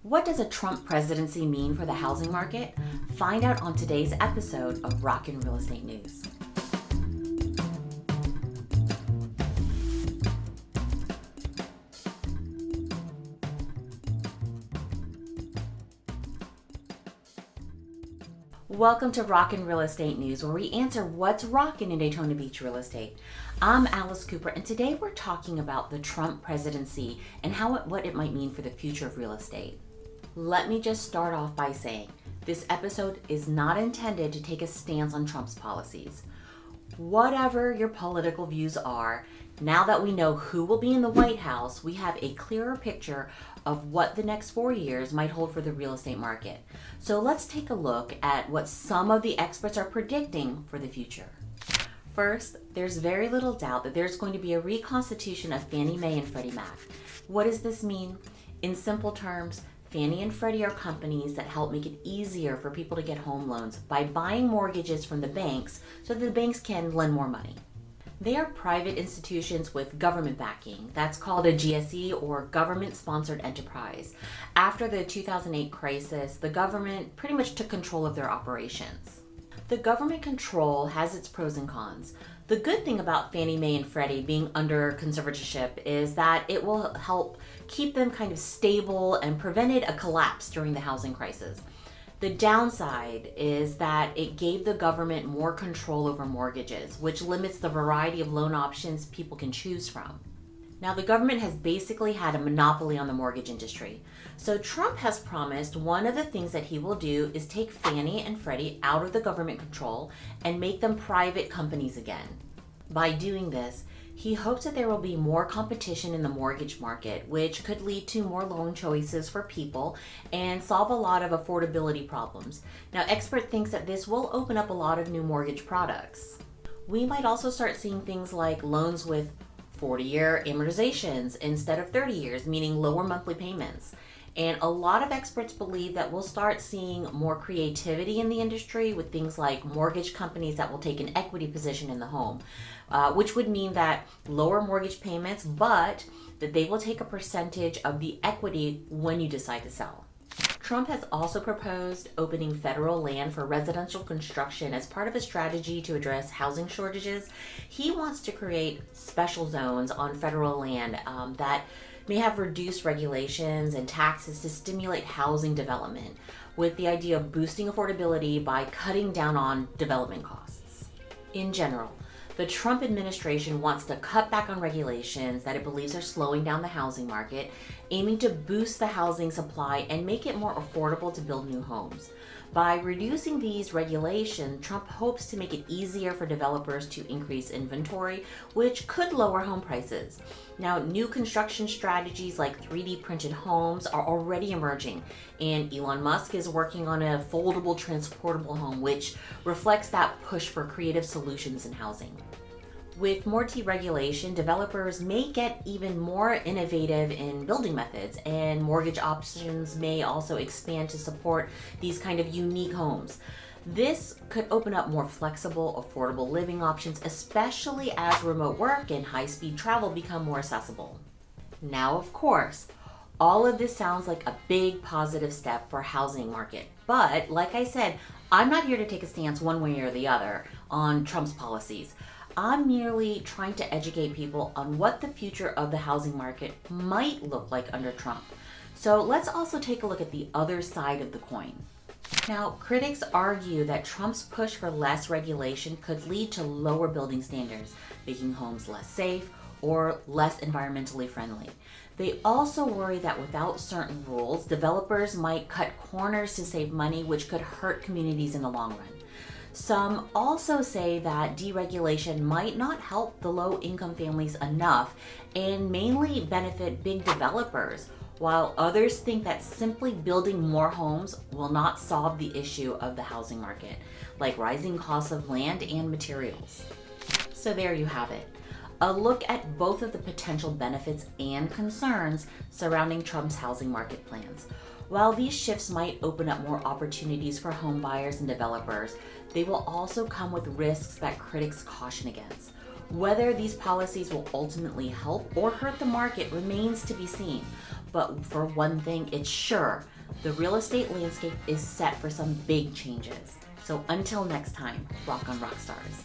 What does a Trump presidency mean for the housing market? Find out on today's episode of Rockin' Real Estate News. Welcome to Rockin' Real Estate News, where we answer what's rockin' in Daytona Beach real estate. I'm Alice Cooper, and today we're talking about the Trump presidency and what it might mean for the future of real estate. Let me just start off by saying this episode is not intended to take a stance on Trump's policies. Whatever your political views are, now that we know who will be in the White House, we have a clearer picture of what the next 4 years might hold for the real estate market. So let's take a look at what some of the experts are predicting for the future. First, there's very little doubt that there's going to be a reconstitution of Fannie Mae and Freddie Mac. What does this mean? In simple terms, Fannie and Freddie are companies that help make it easier for people to get home loans by buying mortgages from the banks so that the banks can lend more money. They are private institutions with government backing. That's called a GSE, or government-sponsored enterprise. After the 2008 crisis, the government pretty much took control of their operations. The government control has its pros and cons. The good thing about Fannie Mae and Freddie being under conservatorship is that it will help keep them kind of stable and prevented a collapse during the housing crisis. The downside is that it gave the government more control over mortgages, which limits the variety of loan options people can choose from. Now, the government has basically had a monopoly on the mortgage industry. So Trump has promised one of the things that he will do is take Fannie and Freddie out of the government control and make them private companies again. By doing this, he hopes that there will be more competition in the mortgage market, which could lead to more loan choices for people and solve a lot of affordability problems. Now, expert thinks that this will open up a lot of new mortgage products. We might also start seeing things like loans with 40-year amortizations instead of 30 years, meaning lower monthly payments. And a lot of experts believe that we'll start seeing more creativity in the industry with things like mortgage companies that will take an equity position in the home, which would mean that lower mortgage payments, but that they will take a percentage of the equity when you decide to sell. Trump has also proposed opening federal land for residential construction as part of a strategy to address housing shortages. He wants to create special zones on federal land that may have reduced regulations and taxes to stimulate housing development, with the idea of boosting affordability by cutting down on development costs. In general, the Trump administration wants to cut back on regulations that it believes are slowing down the housing market, aiming to boost the housing supply and make it more affordable to build new homes. By reducing these regulations, Trump hopes to make it easier for developers to increase inventory, which could lower home prices. Now, new construction strategies like 3D printed homes are already emerging, and Elon Musk is working on a foldable transportable home, which reflects that push for creative solutions in housing. With more deregulation, developers may get even more innovative in building methods, and mortgage options may also expand to support these kind of unique homes. This could open up more flexible, affordable living options, especially as remote work and high-speed travel become more accessible. Now, of course, all of this sounds like a big positive step for housing market. But like I said, I'm not here to take a stance one way or the other on Trump's policies. I'm merely trying to educate people on what the future of the housing market might look like under Trump. So let's also take a look at the other side of the coin. Now, critics argue that Trump's push for less regulation could lead to lower building standards, making homes less safe or less environmentally friendly. They also worry that without certain rules, developers might cut corners to save money, which could hurt communities in the long run. Some also say that deregulation might not help the low-income families enough and mainly benefit big developers, while others think that simply building more homes will not solve the issue of the housing market, like rising costs of land and materials. So there you have it. A look at both of the potential benefits and concerns surrounding Trump's housing market plans. While these shifts might open up more opportunities for home buyers and developers, they will also come with risks that critics caution against. Whether these policies will ultimately help or hurt the market remains to be seen, but for one thing, it's sure the real estate landscape is set for some big changes. So until next time, rock on, rock stars.